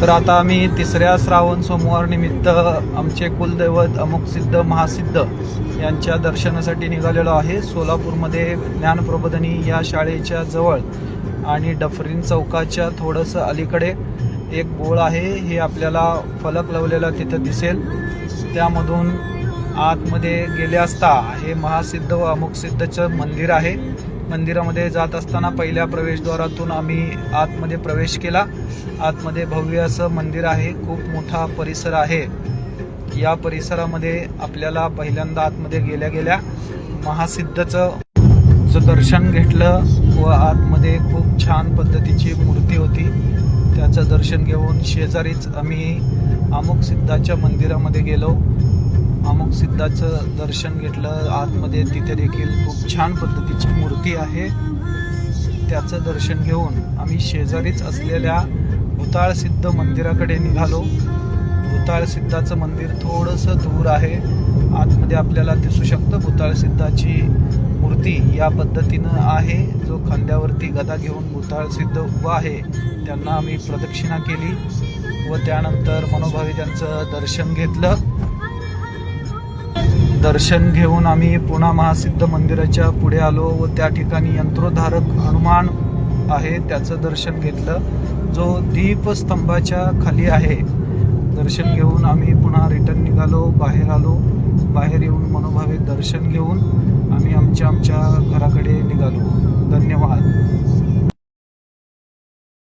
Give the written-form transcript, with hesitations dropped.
तर आता आम्ही तिसऱ्या श्रावण सोमवार निमित्त आमचे कुलदैवत अमुकसिद्ध महासिद्ध यांच्या दर्शनासाठी निघालेलो आहे। सोलापूरमध्ये ज्ञानप्रबोधिनी या शाळेच्या जवळ आणि डफरीन चौकाच्या थोडंसं अलीकडे एक बोळ आहे। हे आपल्याला फलक लावलेला तिथं दिसेल, त्यामधून आतमध्ये गेले असता हे महासिद्ध व अमुकसिद्धचं मंदिर आहे। मंदिरामध्ये जात असताना पहिल्या प्रवेशद्वारातून आम्ही आतमध्ये प्रवेश केला। आतमध्ये भव्य असं मंदिर आहे, खूप मोठा परिसर आहे। या परिसरामध्ये आपल्याला पहिल्यांदा आतमध्ये गेल्या गेल्या महासिद्धचं दर्शन घेतलं व आतमध्ये खूप छान पद्धतीची मूर्ती होती, त्याचं दर्शन घेऊन शेजारीच आम्ही अमुकसिद्धाच्या मंदिरामध्ये गेलो। अमुकसिद्धाचं दर्शन घेतलं आतमध्ये, तिथे देखील खूप छान पद्धतीची मूर्ती आहे, त्याचं दर्शन घेऊन आम्ही शेजारीच असलेल्या भूताळसिद्ध मंदिराकडे निघालो। भूताळसिद्धाचं मंदिर थोडंसं दूर आहे, आतमध्ये आपल्याला दिसू शकतं। भूताळसिद्धाची मूर्ती या पद्धतीनं आहे, जो खांद्यावरती गदा घेऊन भूताळसिद्ध उभा आहे त्यांना आम्ही प्रदक्षिणा केली व त्यानंतर मनोभावे त्यांचं दर्शन घेतलं। दर्शन घेऊन आम्ही पुन्हा महासिद्ध मंदिराच्या पुढे आलो व त्या ठिकाणी यंत्रोधारक हनुमान आहे त्याचं दर्शन घेतलं, जो दीपस्तंभाच्या खाली आहे। दर्शन घेऊन आम्ही पुन्हा रिटर्न निघालो, बाहेर आलो। बाहेर येऊन मनोभावे दर्शन घेऊन आम्ही आमच्या घराकडे निघालो। धन्यवाद।